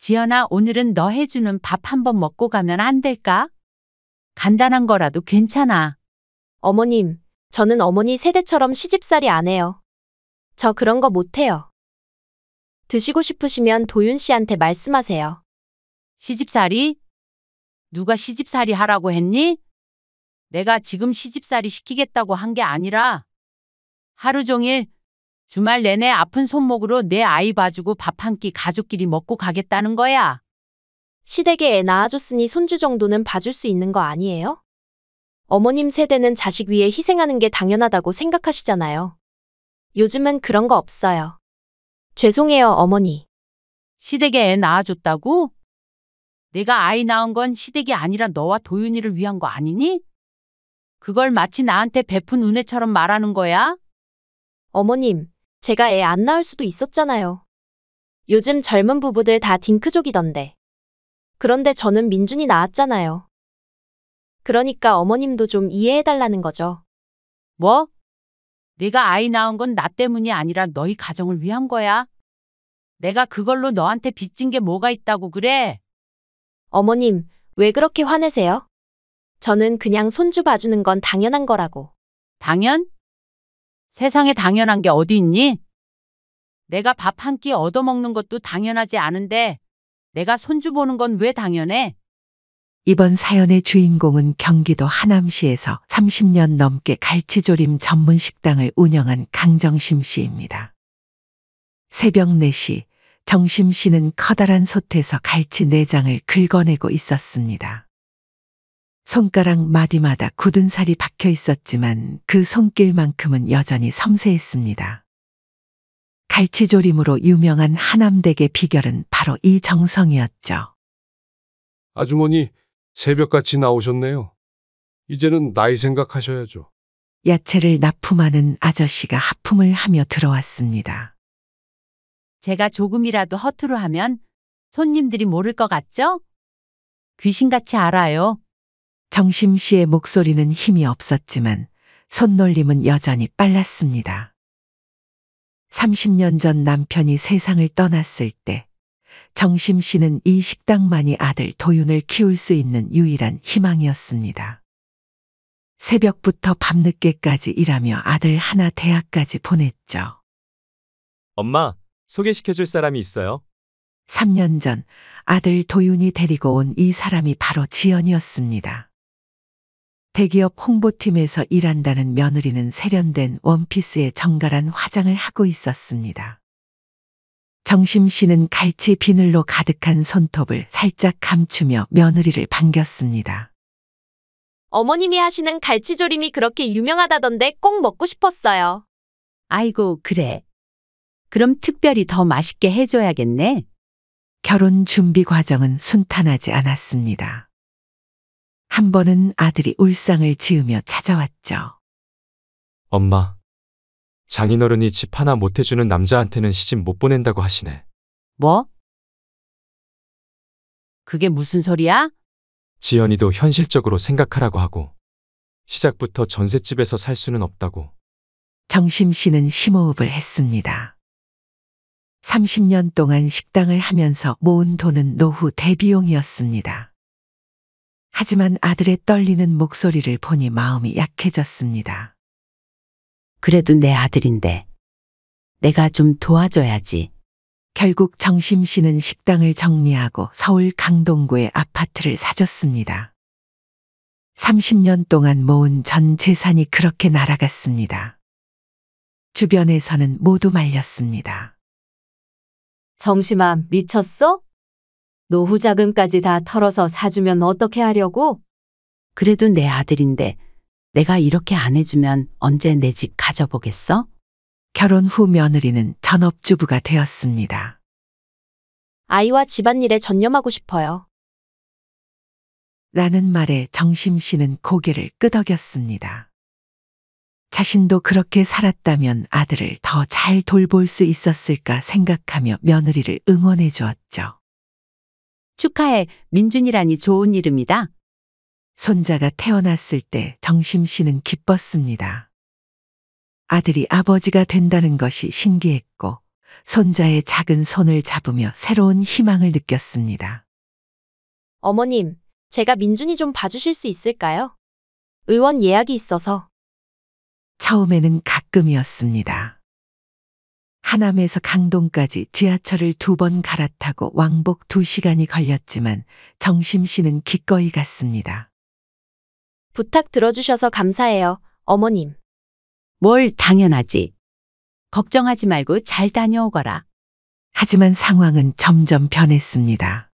지연아, 오늘은 너 해주는 밥 한번 먹고 가면 안 될까? 간단한 거라도 괜찮아. 어머님, 저는 어머니 세대처럼 시집살이 안 해요. 저 그런 거 못해요. 드시고 싶으시면 도윤 씨한테 말씀하세요. 시집살이? 누가 시집살이 하라고 했니? 내가 지금 시집살이 시키겠다고 한 게 아니라 하루 종일 주말 내내 아픈 손목으로 내 아이 봐주고 밥 한 끼 가족끼리 먹고 가겠다는 거야. 시댁에 애 낳아줬으니 손주 정도는 봐줄 수 있는 거 아니에요? 어머님 세대는 자식 위해 희생하는 게 당연하다고 생각하시잖아요. 요즘은 그런 거 없어요. 죄송해요, 어머니. 시댁에 애 낳아줬다고? 내가 아이 낳은 건 시댁이 아니라 너와 도윤이를 위한 거 아니니? 그걸 마치 나한테 베푼 은혜처럼 말하는 거야? 어머님, 제가 애 안 낳을 수도 있었잖아요. 요즘 젊은 부부들 다 딩크족이던데. 그런데 저는 민준이 낳았잖아요. 그러니까 어머님도 좀 이해해달라는 거죠. 뭐? 내가 아이 낳은 건 나 때문이 아니라 너희 가정을 위한 거야. 내가 그걸로 너한테 빚진 게 뭐가 있다고 그래? 어머님, 왜 그렇게 화내세요? 저는 그냥 손주 봐주는 건 당연한 거라고. 당연? 세상에 당연한 게 어디 있니? 내가 밥 한 끼 얻어먹는 것도 당연하지 않은데 내가 손주 보는 건 왜 당연해? 이번 사연의 주인공은 경기도 하남시에서 30년 넘게 갈치조림 전문 식당을 운영한 강정심 씨입니다. 새벽 4시 정심 씨는 커다란 솥에서 갈치 내장을 긁어내고 있었습니다. 손가락 마디마다 굳은 살이 박혀 있었지만 그 손길만큼은 여전히 섬세했습니다. 갈치조림으로 유명한 하남댁의 비결은 바로 이 정성이었죠. 아주머니, 새벽같이 나오셨네요. 이제는 나이 생각하셔야죠. 야채를 납품하는 아저씨가 하품을 하며 들어왔습니다. 제가 조금이라도 허투루 하면 손님들이 모를 것 같죠? 귀신같이 알아요. 정심 씨의 목소리는 힘이 없었지만 손놀림은 여전히 빨랐습니다. 30년 전 남편이 세상을 떠났을 때 정심 씨는 이 식당만이 아들 도윤을 키울 수 있는 유일한 희망이었습니다. 새벽부터 밤늦게까지 일하며 아들 하나 대학까지 보냈죠. 엄마, 소개시켜줄 사람이 있어요? 3년 전 아들 도윤이 데리고 온 이 사람이 바로 지연이었습니다. 대기업 홍보팀에서 일한다는 며느리는 세련된 원피스에 정갈한 화장을 하고 있었습니다. 정심 씨는 갈치 비늘로 가득한 손톱을 살짝 감추며 며느리를 반겼습니다. 어머님이 하시는 갈치조림이 그렇게 유명하다던데 꼭 먹고 싶었어요. 아이고, 그래. 그럼 특별히 더 맛있게 해줘야겠네. 결혼 준비 과정은 순탄하지 않았습니다. 한 번은 아들이 울상을 지으며 찾아왔죠. 엄마, 장인어른이 집 하나 못 해주는 남자한테는 시집 못 보낸다고 하시네. 뭐? 그게 무슨 소리야? 지연이도 현실적으로 생각하라고 하고 시작부터 전셋집에서 살 수는 없다고. 정심 씨는 심호흡을 했습니다. 30년 동안 식당을 하면서 모은 돈은 노후 대비용이었습니다. 하지만 아들의 떨리는 목소리를 보니 마음이 약해졌습니다. 그래도 내 아들인데 내가 좀 도와줘야지. 결국 정심 씨는 식당을 정리하고 서울 강동구에 아파트를 사줬습니다. 30년 동안 모은 전 재산이 그렇게 날아갔습니다. 주변에서는 모두 말렸습니다. 정심아, 미쳤어? 노후 자금까지 다 털어서 사주면 어떻게 하려고? 그래도 내 아들인데 내가 이렇게 안 해주면 언제 내 집 가져보겠어? 결혼 후 며느리는 전업주부가 되었습니다. 아이와 집안일에 전념하고 싶어요. 라는 말에 정심 씨는 고개를 끄덕였습니다. 자신도 그렇게 살았다면 아들을 더 잘 돌볼 수 있었을까 생각하며 며느리를 응원해 주었죠. 축하해, 민준이라니 좋은 이름이다. 손자가 태어났을 때 정심 씨는 기뻤습니다. 아들이 아버지가 된다는 것이 신기했고 손자의 작은 손을 잡으며 새로운 희망을 느꼈습니다. 어머님, 제가 민준이 좀 봐주실 수 있을까요? 의원 예약이 있어서. 처음에는 가끔이었습니다. 하남에서 강동까지 지하철을 2번 갈아타고 왕복 2시간이 걸렸지만 정심 씨는 기꺼이 갔습니다. 부탁 들어주셔서 감사해요, 어머님. 뭘 당연하지. 걱정하지 말고 잘 다녀오거라. 하지만 상황은 점점 변했습니다.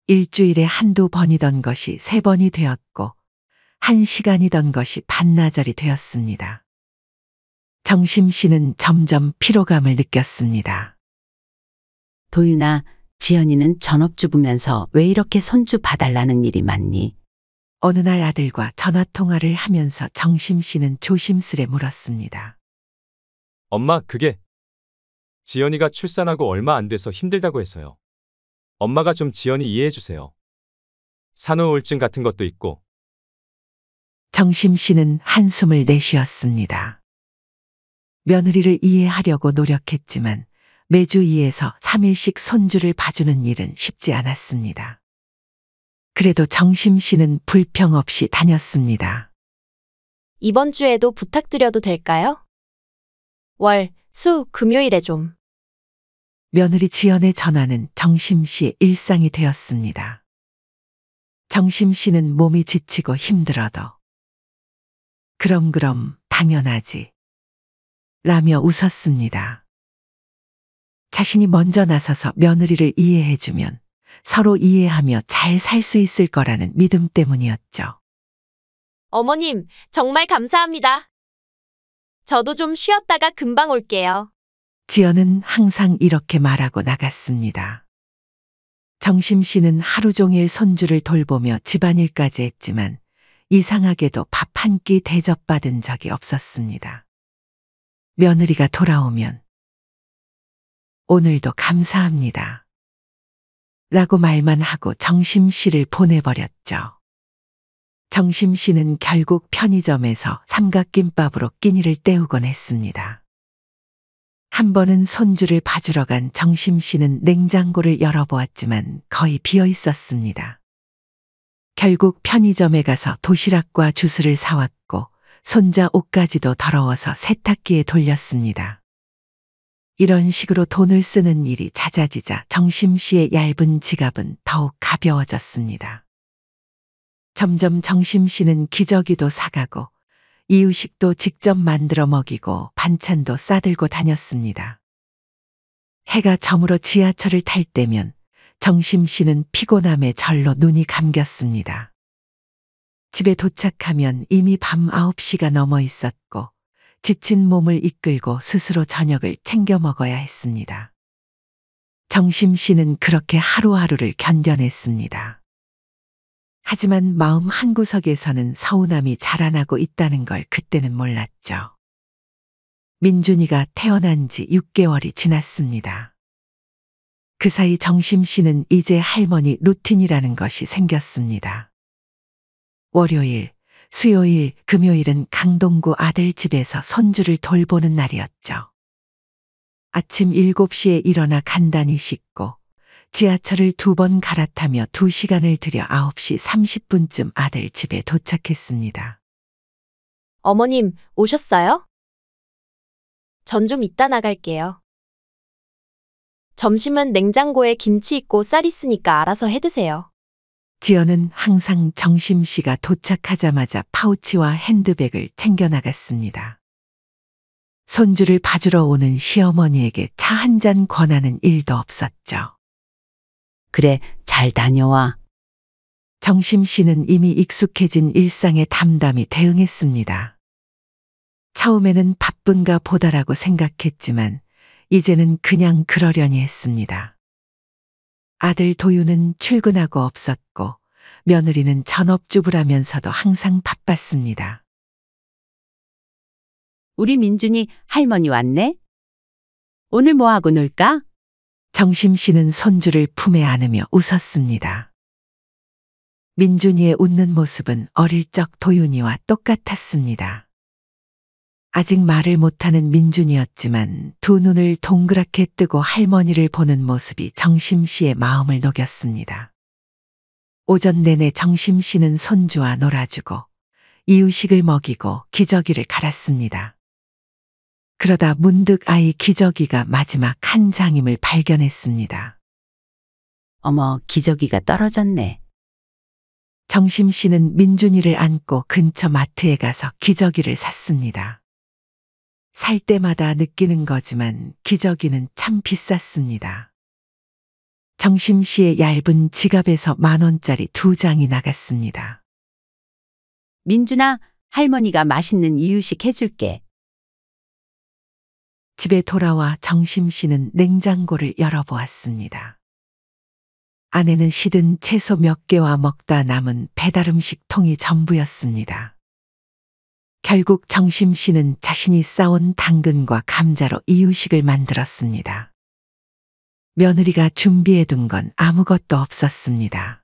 일주일에 한두 번이던 것이 3번이 되었고 1시간이던 것이 반나절이 되었습니다. 정심 씨는 점점 피로감을 느꼈습니다. 도윤아, 지연이는 전업주부면서 왜 이렇게 손주 봐달라는 일이 많니? 어느 날 아들과 전화통화를 하면서 정심 씨는 조심스레 물었습니다. 엄마, 그게 지연이가 출산하고 얼마 안 돼서 힘들다고 해서요. 엄마가 좀 지연이 이해해 주세요. 산후우울증 같은 것도 있고. 정심 씨는 한숨을 내쉬었습니다. 며느리를 이해하려고 노력했지만 매주 2에서 3일씩 손주를 봐주는 일은 쉽지 않았습니다. 그래도 정심 씨는 불평 없이 다녔습니다. 이번 주에도 부탁드려도 될까요? 월, 수, 금요일에 좀. 며느리 지연의 전화는 정심 씨의 일상이 되었습니다. 정심 씨는 몸이 지치고 힘들어도 그럼 당연하지 라며 웃었습니다. 자신이 먼저 나서서 며느리를 이해해주면 서로 이해하며 잘 살 수 있을 거라는 믿음 때문이었죠. 어머님, 정말 감사합니다. 저도 좀 쉬었다가 금방 올게요. 지연은 항상 이렇게 말하고 나갔습니다. 정심 씨는 하루 종일 손주를 돌보며 집안일까지 했지만 이상하게도 밥 한 끼 대접받은 적이 없었습니다. 며느리가 돌아오면 오늘도 감사합니다. 라고 말만 하고 정심 씨를 보내버렸죠. 정심 씨는 결국 편의점에서 삼각김밥으로 끼니를 때우곤 했습니다. 한 번은 손주를 봐주러 간 정심 씨는 냉장고를 열어보았지만 거의 비어 있었습니다. 결국 편의점에 가서 도시락과 주스를 사왔고 손자 옷까지도 더러워서 세탁기에 돌렸습니다. 이런 식으로 돈을 쓰는 일이 잦아지자 정심 씨의 얇은 지갑은 더욱 가벼워졌습니다. 점점 정심 씨는 기저귀도 사가고 이유식도 직접 만들어 먹이고 반찬도 싸들고 다녔습니다. 해가 저물어 지하철을 탈 때면 정심 씨는 피곤함에 절로 눈이 감겼습니다. 집에 도착하면 이미 밤 9시가 넘어 있었고 지친 몸을 이끌고 스스로 저녁을 챙겨 먹어야 했습니다. 정심 씨는 그렇게 하루하루를 견뎌냈습니다. 하지만 마음 한구석에서는 서운함이 자라나고 있다는 걸 그때는 몰랐죠. 민준이가 태어난 지 6개월이 지났습니다. 그 사이 정심 씨는 이제 할머니 루틴이라는 것이 생겼습니다. 월요일, 수요일, 금요일은 강동구 아들 집에서 손주를 돌보는 날이었죠. 아침 7시에 일어나 간단히 씻고 지하철을 2번 갈아타며 2시간을 들여 9시 30분쯤 아들 집에 도착했습니다. 어머님, 오셨어요? 전 좀 이따 나갈게요. 점심은 냉장고에 김치 있고 쌀 있으니까 알아서 해 드세요. 지연은 항상 정심 씨가 도착하자마자 파우치와 핸드백을 챙겨 나갔습니다. 손주를 봐주러 오는 시어머니에게 차 한 잔 권하는 일도 없었죠. 그래, 잘 다녀와. 정심 씨는 이미 익숙해진 일상에 담담히 대응했습니다. 처음에는 바쁜가 보다라고 생각했지만 이제는 그냥 그러려니 했습니다. 아들 도윤은 출근하고 없었고 며느리는 전업주부라면서도 항상 바빴습니다. 우리 민준이 할머니 왔네? 오늘 뭐 하고 놀까? 정심 씨는 손주를 품에 안으며 웃었습니다. 민준이의 웃는 모습은 어릴 적 도윤이와 똑같았습니다. 아직 말을 못하는 민준이었지만 두 눈을 동그랗게 뜨고 할머니를 보는 모습이 정심 씨의 마음을 녹였습니다. 오전 내내 정심 씨는 손주와 놀아주고 이유식을 먹이고 기저귀를 갈았습니다. 그러다 문득 아이 기저귀가 마지막 한 장임을 발견했습니다. 어머, 기저귀가 떨어졌네. 정심 씨는 민준이를 안고 근처 마트에 가서 기저귀를 샀습니다. 살 때마다 느끼는 거지만 기저귀는 참 비쌌습니다. 정심 씨의 얇은 지갑에서 10,000원짜리 2장이 나갔습니다. 민준아, 할머니가 맛있는 이유식 해줄게. 집에 돌아와 정심 씨는 냉장고를 열어보았습니다. 안에는 시든 채소 몇 개와 먹다 남은 배달음식 통이 전부였습니다. 결국 정심 씨는 자신이 싸온 당근과 감자로 이유식을 만들었습니다. 며느리가 준비해둔 건 아무것도 없었습니다.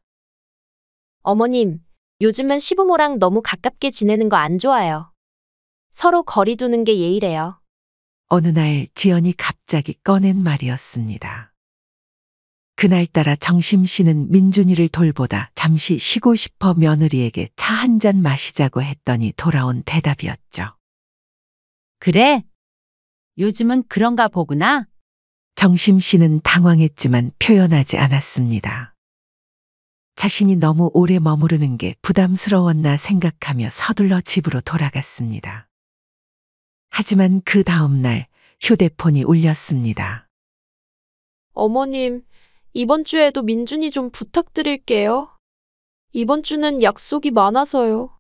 어머님, 요즘은 시부모랑 너무 가깝게 지내는 거 안 좋아요. 서로 거리 두는 게 예의래요. 어느 날 지연이 갑자기 꺼낸 말이었습니다. 그날따라 정심 씨는 민준이를 돌보다 잠시 쉬고 싶어 며느리에게 차 한 잔 마시자고 했더니 돌아온 대답이었죠. 그래? 요즘은 그런가 보구나. 정심 씨는 당황했지만 표현하지 않았습니다. 자신이 너무 오래 머무르는 게 부담스러웠나 생각하며 서둘러 집으로 돌아갔습니다. 하지만 그 다음 날 휴대폰이 울렸습니다. 어머님, 이번 주에도 민준이 좀 부탁드릴게요. 이번 주는 약속이 많아서요.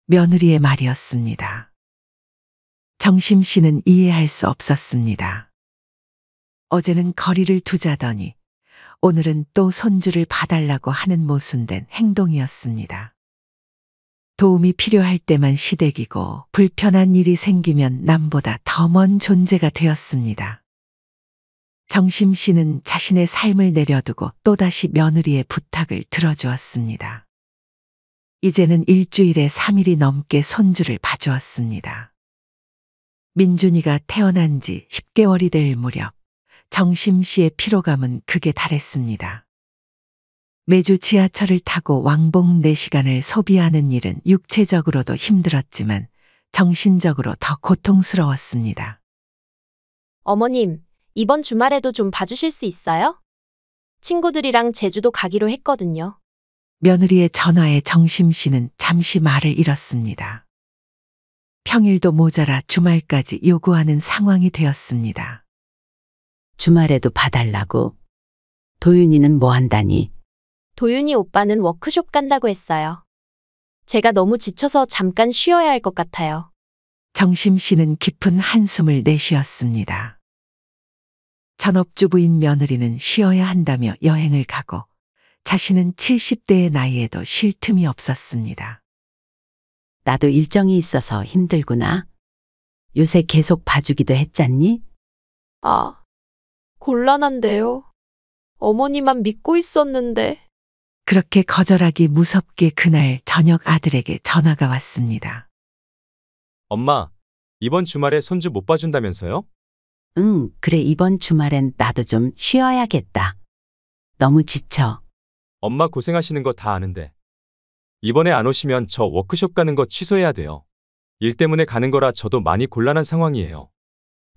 며느리의 말이었습니다. 정심 씨는 이해할 수 없었습니다. 어제는 거리를 두자더니 오늘은 또 손주를 봐달라고 하는 모순된 행동이었습니다. 도움이 필요할 때만 시댁이고 불편한 일이 생기면 남보다 더 먼 존재가 되었습니다. 정심 씨는 자신의 삶을 내려두고 또다시 며느리의 부탁을 들어주었습니다. 이제는 일주일에 3일이 넘게 손주를 봐주었습니다. 민준이가 태어난 지 10개월이 될 무렵 정심 씨의 피로감은 극에 달했습니다. 매주 지하철을 타고 왕복 4시간을 소비하는 일은 육체적으로도 힘들었지만 정신적으로 더 고통스러웠습니다. 어머님, 이번 주말에도 좀 봐주실 수 있어요? 친구들이랑 제주도 가기로 했거든요. 며느리의 전화에 정심 씨는 잠시 말을 잃었습니다. 평일도 모자라 주말까지 요구하는 상황이 되었습니다. 주말에도 봐달라고. 도윤이는 뭐 한다니? 도윤이 오빠는 워크숍 간다고 했어요. 제가 너무 지쳐서 잠깐 쉬어야 할 것 같아요. 정심 씨는 깊은 한숨을 내쉬었습니다. 전업주부인 며느리는 쉬어야 한다며 여행을 가고 자신은 70대의 나이에도 쉴 틈이 없었습니다. 나도 일정이 있어서 힘들구나. 요새 계속 봐주기도 했잖니? 아, 곤란한데요. 어머니만 믿고 있었는데. 그렇게 거절하기 무섭게 그날 저녁 아들에게 전화가 왔습니다. 엄마, 이번 주말에 손주 못 봐준다면서요? 응, 그래 이번 주말엔 나도 좀 쉬어야겠다. 너무 지쳐. 엄마 고생하시는 거 다 아는데. 이번에 안 오시면 저 워크숍 가는 거 취소해야 돼요. 일 때문에 가는 거라 저도 많이 곤란한 상황이에요.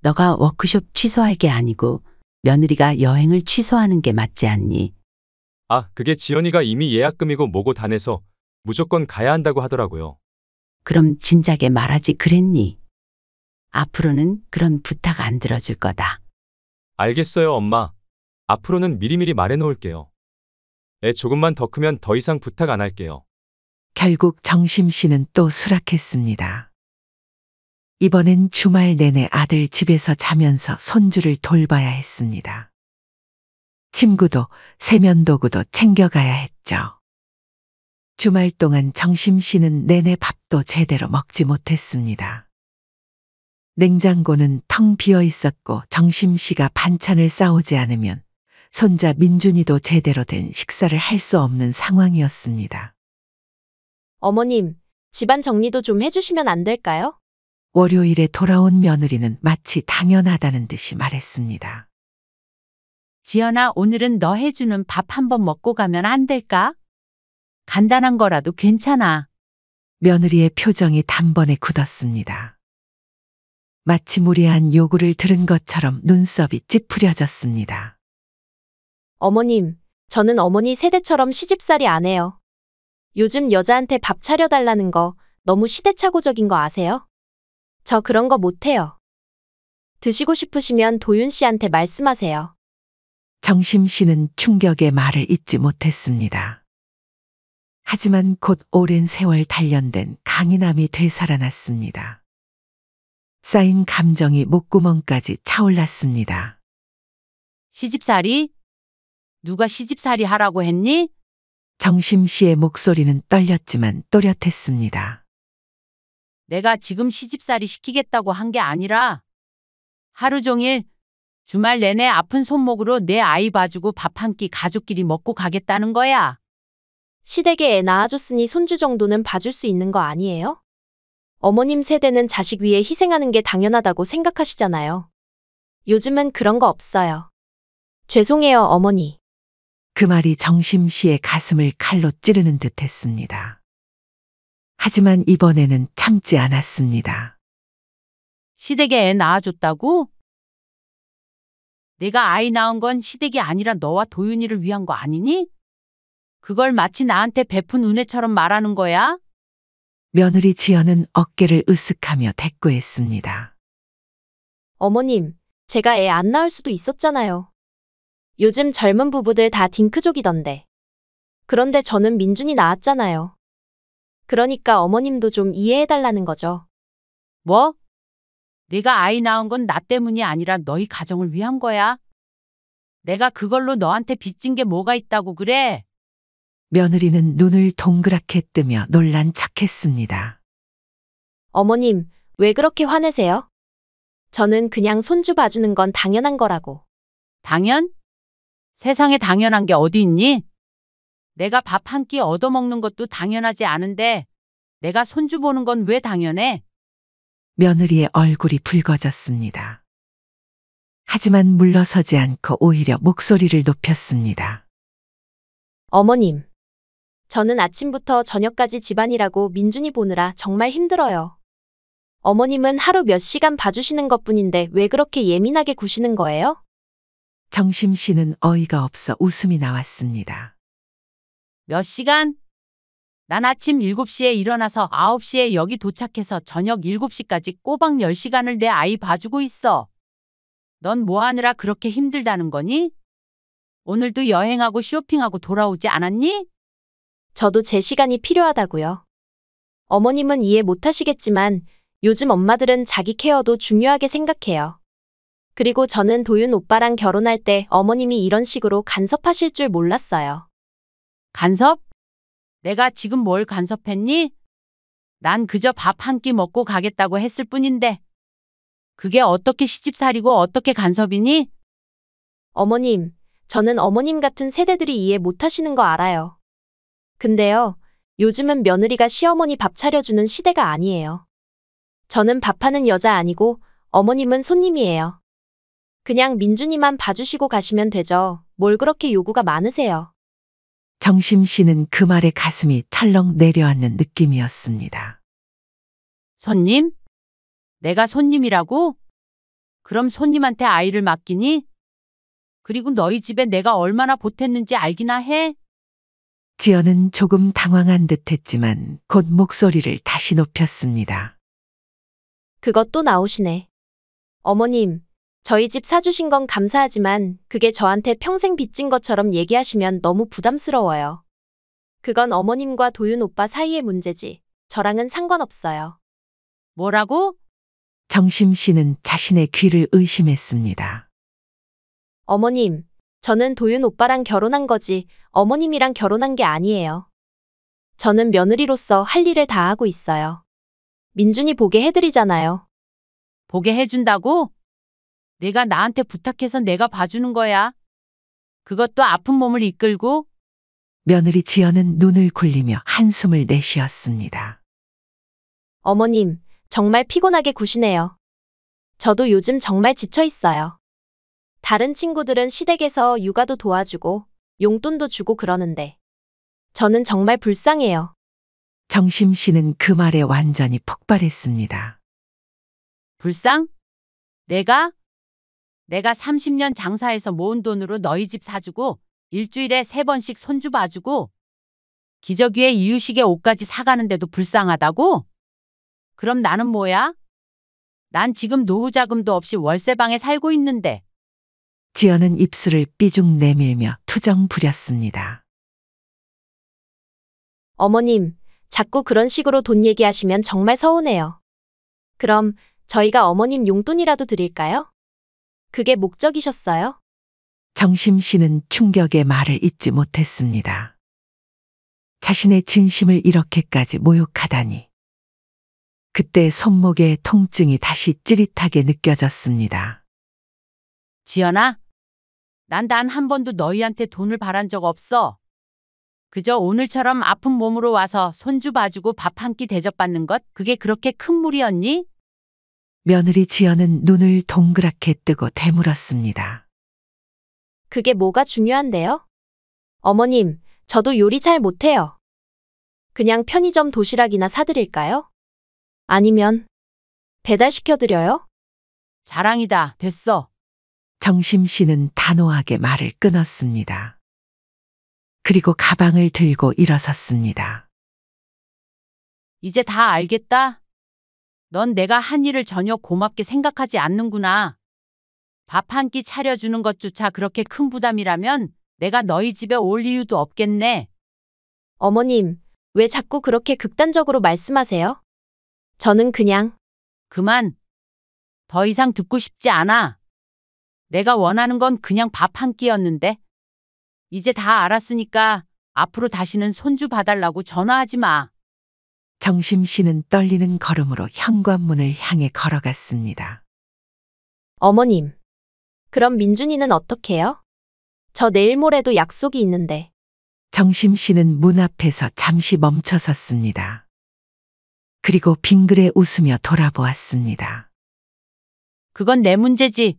너가 워크숍 취소할 게 아니고 며느리가 여행을 취소하는 게 맞지 않니? 아, 그게 지연이가 이미 예약금이고 뭐고 다 내서 무조건 가야 한다고 하더라고요. 그럼 진작에 말하지 그랬니? 앞으로는 그런 부탁 안 들어줄 거다. 알겠어요, 엄마. 앞으로는 미리미리 말해놓을게요. 애 조금만 더 크면 더 이상 부탁 안 할게요. 결국 정심 씨는 또 수락했습니다. 이번엔 주말 내내 아들 집에서 자면서 손주를 돌봐야 했습니다. 침구도 세면도구도 챙겨가야 했죠. 주말 동안 정심 씨는 내내 밥도 제대로 먹지 못했습니다. 냉장고는 텅 비어 있었고 정심 씨가 반찬을 싸오지 않으면 손자 민준이도 제대로 된 식사를 할 수 없는 상황이었습니다. 어머님, 집안 정리도 좀 해주시면 안 될까요? 월요일에 돌아온 며느리는 마치 당연하다는 듯이 말했습니다. 지연아, 오늘은 너 해주는 밥 한번 먹고 가면 안 될까? 간단한 거라도 괜찮아. 며느리의 표정이 단번에 굳었습니다. 마치 무례한 요구를 들은 것처럼 눈썹이 찌푸려졌습니다. 어머님, 저는 어머니 세대처럼 시집살이 안 해요. 요즘 여자한테 밥 차려달라는 거 너무 시대착오적인 거 아세요? 저 그런 거 못해요. 드시고 싶으시면 도윤 씨한테 말씀하세요. 정심 씨는 충격의 말을 잇지 못했습니다. 하지만 곧 오랜 세월 단련된 강인함이 되살아났습니다. 쌓인 감정이 목구멍까지 차올랐습니다. 시집살이? 누가 시집살이 하라고 했니? 정심 씨의 목소리는 떨렸지만 또렷했습니다. 내가 지금 시집살이 시키겠다고 한 게 아니라 하루 종일 주말 내내 아픈 손목으로 내 아이 봐주고 밥 한 끼 가족끼리 먹고 가겠다는 거야. 시댁에 애 낳아줬으니 손주 정도는 봐줄 수 있는 거 아니에요? 어머님 세대는 자식 위해 희생하는 게 당연하다고 생각하시잖아요. 요즘은 그런 거 없어요. 죄송해요, 어머니. 그 말이 정심 씨의 가슴을 칼로 찌르는 듯 했습니다. 하지만 이번에는 참지 않았습니다. 시댁에 애 낳아줬다고? 내가 아이 낳은 건 시댁이 아니라 너와 도윤이를 위한 거 아니니? 그걸 마치 나한테 베푼 은혜처럼 말하는 거야? 며느리 지연은 어깨를 으쓱하며 대꾸했습니다. 어머님, 제가 애 안 낳을 수도 있었잖아요. 요즘 젊은 부부들 다 딩크족이던데. 그런데 저는 민준이 낳았잖아요. 그러니까 어머님도 좀 이해해달라는 거죠. 뭐? 내가 아이 낳은 건 나 때문이 아니라 너희 가정을 위한 거야. 내가 그걸로 너한테 빚진 게 뭐가 있다고 그래? 며느리는 눈을 동그랗게 뜨며 놀란 척했습니다. 어머님, 왜 그렇게 화내세요? 저는 그냥 손주 봐주는 건 당연한 거라고. 당연? 세상에 당연한 게 어디 있니? 내가 밥 한 끼 얻어먹는 것도 당연하지 않은데 내가 손주 보는 건 왜 당연해? 며느리의 얼굴이 붉어졌습니다. 하지만 물러서지 않고 오히려 목소리를 높였습니다. 어머님, 저는 아침부터 저녁까지 집안일하고 민준이 보느라 정말 힘들어요. 어머님은 하루 몇 시간 봐주시는 것뿐인데 왜 그렇게 예민하게 구시는 거예요? 정심 씨는 어이가 없어 웃음이 나왔습니다. 몇 시간? 난 아침 7시에 일어나서 9시에 여기 도착해서 저녁 7시까지 꼬박 10시간을 내 아이 봐주고 있어. 넌 뭐 하느라 그렇게 힘들다는 거니? 오늘도 여행하고 쇼핑하고 돌아오지 않았니? 저도 제 시간이 필요하다고요. 어머님은 이해 못하시겠지만 요즘 엄마들은 자기 케어도 중요하게 생각해요. 그리고 저는 도윤 오빠랑 결혼할 때 어머님이 이런 식으로 간섭하실 줄 몰랐어요. 간섭? 내가 지금 뭘 간섭했니? 난 그저 밥 한 끼 먹고 가겠다고 했을 뿐인데. 그게 어떻게 시집살이고 어떻게 간섭이니? 어머님, 저는 어머님 같은 세대들이 이해 못하시는 거 알아요. 근데요, 요즘은 며느리가 시어머니 밥 차려주는 시대가 아니에요. 저는 밥하는 여자 아니고 어머님은 손님이에요. 그냥 민준이만 봐주시고 가시면 되죠. 뭘 그렇게 요구가 많으세요? 정심 씨는 그 말에 가슴이 철렁 내려앉는 느낌이었습니다. 손님? 내가 손님이라고? 그럼 손님한테 아이를 맡기니? 그리고 너희 집에 내가 얼마나 보탰는지 알기나 해? 지연은 조금 당황한 듯 했지만 곧 목소리를 다시 높였습니다. 그것도 나오시네. 어머님, 저희 집 사주신 건 감사하지만 그게 저한테 평생 빚진 것처럼 얘기하시면 너무 부담스러워요. 그건 어머님과 도윤 오빠 사이의 문제지. 저랑은 상관없어요. 뭐라고? 정심 씨는 자신의 귀를 의심했습니다. 어머님, 저는 도윤 오빠랑 결혼한 거지 어머님이랑 결혼한 게 아니에요. 저는 며느리로서 할 일을 다 하고 있어요. 민준이 보게 해드리잖아요. 보게 해준다고? 내가 나한테 부탁해서 내가 봐주는 거야. 그것도 아픈 몸을 이끌고? 며느리 지연은 눈을 굴리며 한숨을 내쉬었습니다. 어머님, 정말 피곤하게 구시네요. 저도 요즘 정말 지쳐 있어요. 다른 친구들은 시댁에서 육아도 도와주고 용돈도 주고 그러는데 저는 정말 불쌍해요. 정심 씨는 그 말에 완전히 폭발했습니다. 불쌍? 내가? 내가 30년 장사해서 모은 돈으로 너희 집 사주고 일주일에 3번씩 손주 봐주고 기저귀에 이유식에 옷까지 사가는데도 불쌍하다고? 그럼 나는 뭐야? 난 지금 노후 자금도 없이 월세방에 살고 있는데. 지연은 입술을 삐죽 내밀며 투정 부렸습니다. 어머님, 자꾸 그런 식으로 돈 얘기하시면 정말 서운해요. 그럼 저희가 어머님 용돈이라도 드릴까요? 그게 목적이셨어요? 정심 씨는 충격의 말을 잇지 못했습니다. 자신의 진심을 이렇게까지 모욕하다니. 그때 손목에 통증이 다시 찌릿하게 느껴졌습니다. 지연아, 난 단 한 번도 너희한테 돈을 바란 적 없어. 그저 오늘처럼 아픈 몸으로 와서 손주 봐주고 밥 한 끼 대접받는 것, 그게 그렇게 큰 무리였니? 며느리 지연은 눈을 동그랗게 뜨고 되물었습니다. 그게 뭐가 중요한데요? 어머님, 저도 요리 잘 못해요. 그냥 편의점 도시락이나 사드릴까요? 아니면 배달시켜드려요? 자랑이다. 됐어. 정심 씨는 단호하게 말을 끊었습니다. 그리고 가방을 들고 일어섰습니다. 이제 다 알겠다. 넌 내가 한 일을 전혀 고맙게 생각하지 않는구나. 밥 한 끼 차려주는 것조차 그렇게 큰 부담이라면 내가 너희 집에 올 이유도 없겠네. 어머님, 왜 자꾸 그렇게 극단적으로 말씀하세요? 저는 그냥 그만. 더 이상 듣고 싶지 않아. 내가 원하는 건 그냥 밥 한 끼였는데. 이제 다 알았으니까 앞으로 다시는 손주 봐달라고 전화하지 마. 정심 씨는 떨리는 걸음으로 현관문을 향해 걸어갔습니다. 어머님. 그럼 민준이는 어떡해요? 저 내일 모레도 약속이 있는데. 정심 씨는 문 앞에서 잠시 멈춰섰습니다. 그리고 빙그레 웃으며 돌아보았습니다. 그건 내 문제지.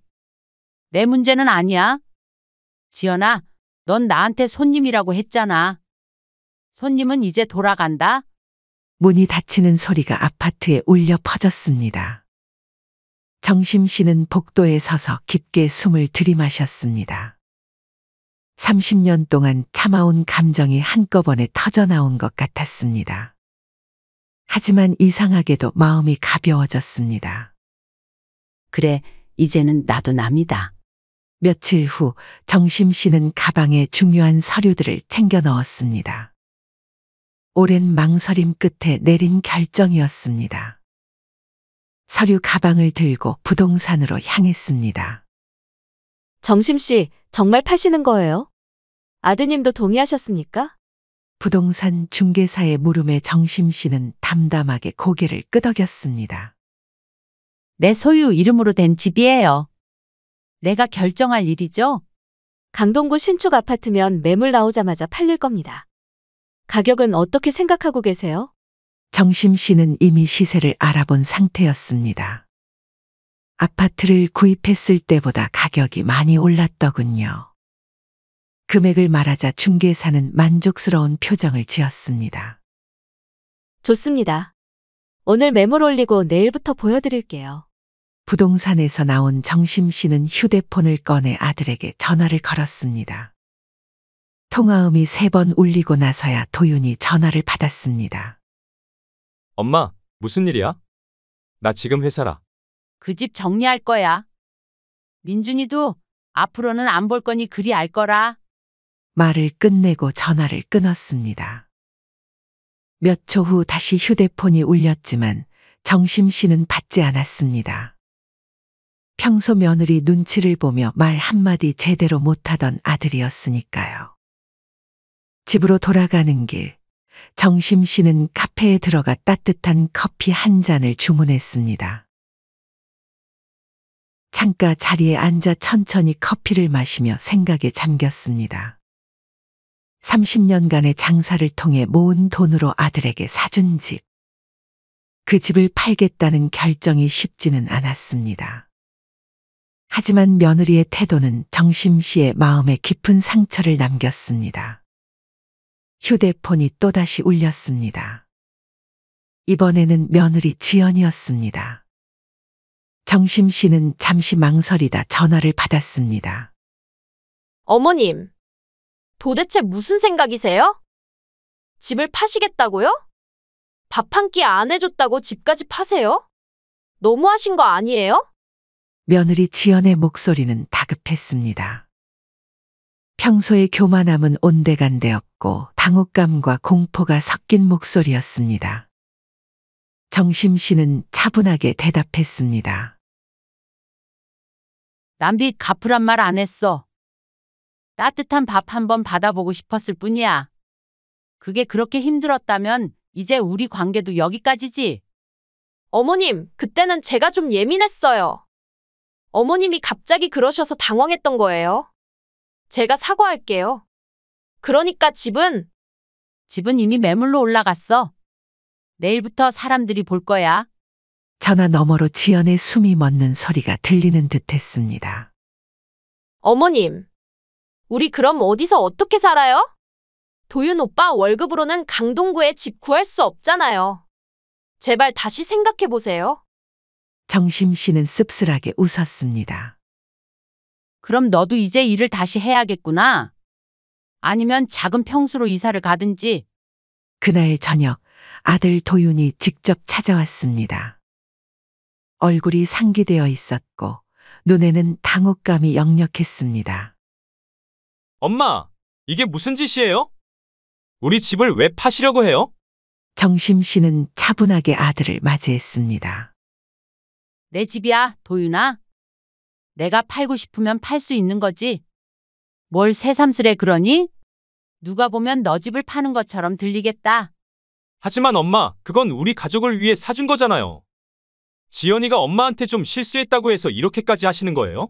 내 문제는 아니야. 지연아, 넌 나한테 손님이라고 했잖아. 손님은 이제 돌아간다. 문이 닫히는 소리가 아파트에 울려 퍼졌습니다. 정심 씨는 복도에 서서 깊게 숨을 들이마셨습니다. 30년 동안 참아온 감정이 한꺼번에 터져나온 것 같았습니다. 하지만 이상하게도 마음이 가벼워졌습니다. 그래, 이제는 나도 남이다. 며칠 후 정심 씨는 가방에 중요한 서류들을 챙겨 넣었습니다. 오랜 망설임 끝에 내린 결정이었습니다. 서류 가방을 들고 부동산으로 향했습니다. 정심 씨, 정말 파시는 거예요? 아드님도 동의하셨습니까? 부동산 중개사의 물음에 정심 씨는 담담하게 고개를 끄덕였습니다. 내 소유 이름으로 된 집이에요. 내가 결정할 일이죠? 강동구 신축 아파트면 매물 나오자마자 팔릴 겁니다. 가격은 어떻게 생각하고 계세요? 정심 씨는 이미 시세를 알아본 상태였습니다. 아파트를 구입했을 때보다 가격이 많이 올랐더군요. 금액을 말하자 중개사는 만족스러운 표정을 지었습니다. 좋습니다. 오늘 매물 올리고 내일부터 보여드릴게요. 부동산에서 나온 정심 씨는 휴대폰을 꺼내 아들에게 전화를 걸었습니다. 통화음이 3번 울리고 나서야 도윤이 전화를 받았습니다. 엄마, 무슨 일이야? 나 지금 회사라. 그 집 정리할 거야. 민준이도 앞으로는 안 볼 거니 그리 알 거라. 말을 끝내고 전화를 끊었습니다. 몇 초 후 다시 휴대폰이 울렸지만 정심 씨는 받지 않았습니다. 평소 며느리 눈치를 보며 말 한마디 제대로 못하던 아들이었으니까요. 집으로 돌아가는 길, 정심 씨는 카페에 들어가 따뜻한 커피 한 잔을 주문했습니다. 창가 자리에 앉아 천천히 커피를 마시며 생각에 잠겼습니다. 30년간의 장사를 통해 모은 돈으로 아들에게 사준 집. 그 집을 팔겠다는 결정이 쉽지는 않았습니다. 하지만 며느리의 태도는 정심 씨의 마음에 깊은 상처를 남겼습니다. 휴대폰이 또다시 울렸습니다. 이번에는 며느리 지연이었습니다. 정심 씨는 잠시 망설이다 전화를 받았습니다. 어머님, 도대체 무슨 생각이세요? 집을 파시겠다고요? 밥 한 끼 안 해줬다고 집까지 파세요? 너무하신 거 아니에요? 며느리 지연의 목소리는 다급했습니다. 평소의 교만함은 온데간데없고 당혹감과 공포가 섞인 목소리였습니다. 정심 씨는 차분하게 대답했습니다. 남빚 갚으란 말 안 했어. 따뜻한 밥 한번 받아보고 싶었을 뿐이야. 그게 그렇게 힘들었다면 이제 우리 관계도 여기까지지. 어머님, 그때는 제가 좀 예민했어요. 어머님이 갑자기 그러셔서 당황했던 거예요. 제가 사과할게요. 그러니까 집은 이미 매물로 올라갔어. 내일부터 사람들이 볼 거야. 전화 너머로 지연의 숨이 멎는 소리가 들리는 듯했습니다. 어머님, 우리 그럼 어디서 어떻게 살아요? 도윤 오빠 월급으로는 강동구에 집 구할 수 없잖아요. 제발 다시 생각해 보세요. 정심 씨는 씁쓸하게 웃었습니다. 그럼 너도 이제 일을 다시 해야겠구나. 아니면 작은 평수로 이사를 가든지. 그날 저녁 아들 도윤이 직접 찾아왔습니다. 얼굴이 상기되어 있었고 눈에는 당혹감이 역력했습니다. 엄마, 이게 무슨 짓이에요? 우리 집을 왜 파시려고 해요? 정심 씨는 차분하게 아들을 맞이했습니다. 내 집이야, 도윤아. 내가 팔고 싶으면 팔 수 있는 거지. 뭘 새삼스레 그러니? 누가 보면 너 집을 파는 것처럼 들리겠다. 하지만 엄마, 그건 우리 가족을 위해 사준 거잖아요. 지연이가 엄마한테 좀 실수했다고 해서 이렇게까지 하시는 거예요?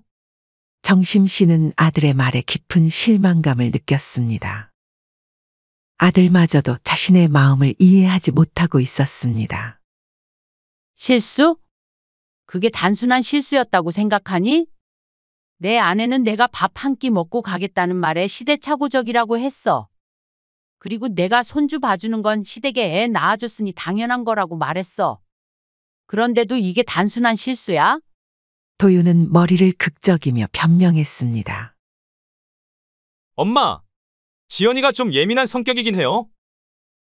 정심 씨는 아들의 말에 깊은 실망감을 느꼈습니다. 아들마저도 자신의 마음을 이해하지 못하고 있었습니다. 실수? 그게 단순한 실수였다고 생각하니? 내 아내는 내가 밥 한 끼 먹고 가겠다는 말에 시대착오적이라고 했어. 그리고 내가 손주 봐주는 건 시댁에 애 낳아줬으니 당연한 거라고 말했어. 그런데도 이게 단순한 실수야? 도윤은 머리를 극적이며 변명했습니다. 엄마, 지연이가 좀 예민한 성격이긴 해요.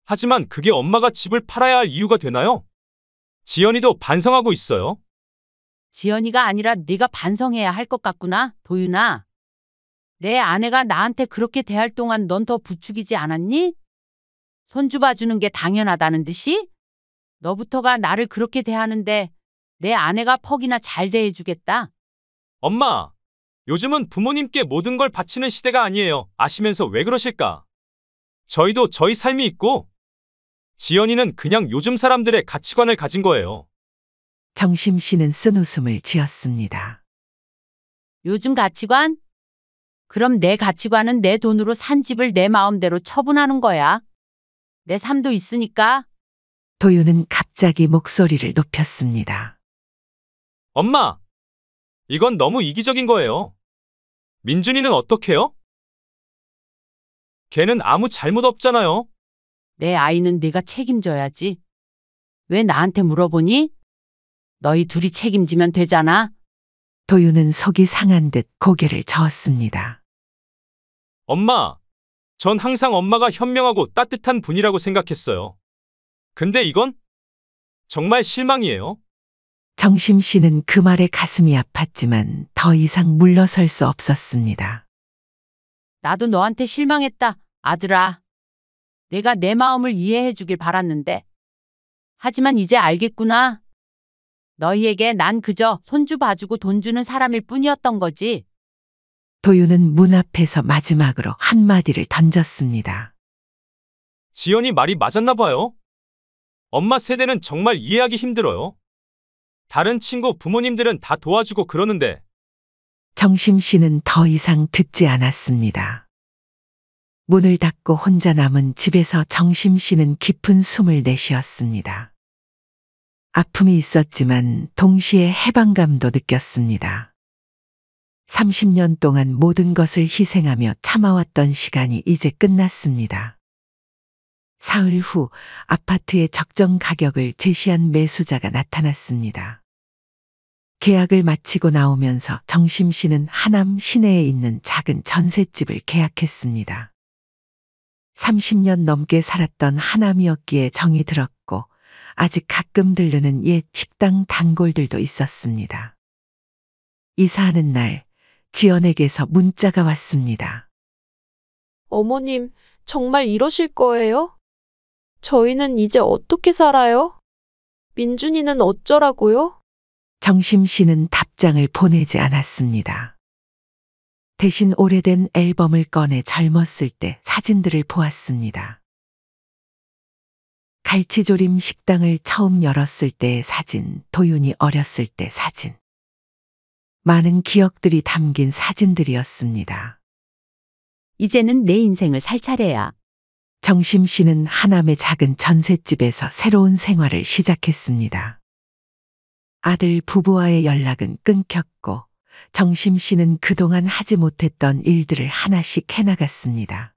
하지만 그게 엄마가 집을 팔아야 할 이유가 되나요? 지연이도 반성하고 있어요. 지연이가 아니라 네가 반성해야 할 것 같구나, 도윤아. 내 아내가 나한테 그렇게 대할 동안 넌 더 부추기지 않았니? 손주 봐주는 게 당연하다는 듯이? 너부터가 나를 그렇게 대하는데 내 아내가 퍽이나 잘 대해주겠다. 엄마, 요즘은 부모님께 모든 걸 바치는 시대가 아니에요. 아시면서 왜 그러실까? 저희도 저희 삶이 있고, 지연이는 그냥 요즘 사람들의 가치관을 가진 거예요. 정심 씨는 쓴웃음을 지었습니다. 요즘 가치관? 그럼 내 가치관은 내 돈으로 산 집을 내 마음대로 처분하는 거야. 내 삶도 있으니까. 도윤은 갑자기 목소리를 높였습니다. 엄마, 이건 너무 이기적인 거예요. 민준이는 어떡해요? 걔는 아무 잘못 없잖아요. 내 아이는 네가 책임져야지. 왜 나한테 물어보니? 너희 둘이 책임지면 되잖아. 도윤은 속이 상한 듯 고개를 저었습니다. 엄마, 전 항상 엄마가 현명하고 따뜻한 분이라고 생각했어요. 근데 이건 정말 실망이에요. 정심 씨는 그 말에 가슴이 아팠지만 더 이상 물러설 수 없었습니다. 나도 너한테 실망했다, 아들아. 내가 내 마음을 이해해 주길 바랐는데. 하지만 이제 알겠구나. 너희에게 난 그저 손주 봐주고 돈 주는 사람일 뿐이었던 거지. 도윤은 문 앞에서 마지막으로 한마디를 던졌습니다. 지연이 말이 맞았나 봐요. 엄마 세대는 정말 이해하기 힘들어요. 다른 친구 부모님들은 다 도와주고 그러는데. 정심 씨는 더 이상 듣지 않았습니다. 문을 닫고 혼자 남은 집에서 정심 씨는 깊은 숨을 내쉬었습니다. 아픔이 있었지만 동시에 해방감도 느꼈습니다. 30년 동안 모든 것을 희생하며 참아왔던 시간이 이제 끝났습니다. 사흘 후 아파트의 적정 가격을 제시한 매수자가 나타났습니다. 계약을 마치고 나오면서 정심 씨는 하남 시내에 있는 작은 전셋집을 계약했습니다. 30년 넘게 살았던 하남이었기에 정이 들었고 아직 가끔 들르는 옛 식당 단골들도 있었습니다. 이사하는 날 지연에게서 문자가 왔습니다. 어머님, 정말 이러실 거예요? 저희는 이제 어떻게 살아요? 민준이는 어쩌라고요? 정심 씨는 답장을 보내지 않았습니다. 대신 오래된 앨범을 꺼내 젊었을 때 사진들을 보았습니다. 갈치조림 식당을 처음 열었을 때의 사진, 도윤이 어렸을 때 사진. 많은 기억들이 담긴 사진들이었습니다. 이제는 내 인생을 살 차례야. 정심 씨는 하남의 작은 전셋집에서 새로운 생활을 시작했습니다. 아들 부부와의 연락은 끊겼고 정심 씨는 그동안 하지 못했던 일들을 하나씩 해나갔습니다.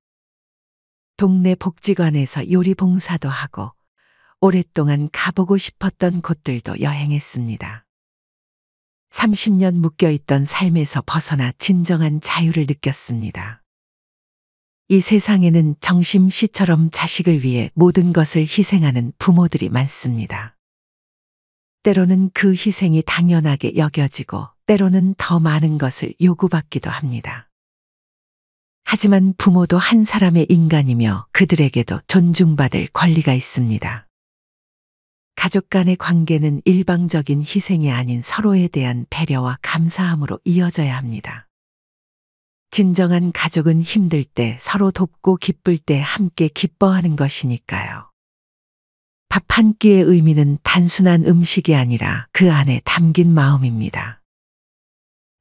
동네 복지관에서 요리 봉사도 하고 오랫동안 가보고 싶었던 곳들도 여행했습니다. 30년 묶여있던 삶에서 벗어나 진정한 자유를 느꼈습니다. 이 세상에는 정심 씨처럼 자식을 위해 모든 것을 희생하는 부모들이 많습니다. 때로는 그 희생이 당연하게 여겨지고 때로는 더 많은 것을 요구받기도 합니다. 하지만 부모도 한 사람의 인간이며 그들에게도 존중받을 권리가 있습니다. 가족 간의 관계는 일방적인 희생이 아닌 서로에 대한 배려와 감사함으로 이어져야 합니다. 진정한 가족은 힘들 때 서로 돕고 기쁠 때 함께 기뻐하는 것이니까요. 밥 한 끼의 의미는 단순한 음식이 아니라 그 안에 담긴 마음입니다.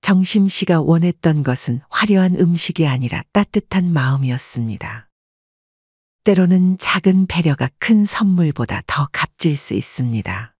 정심 씨가 원했던 것은 화려한 음식이 아니라 따뜻한 마음이었습니다. 때로는 작은 배려가 큰 선물보다 더 값질 수 있습니다.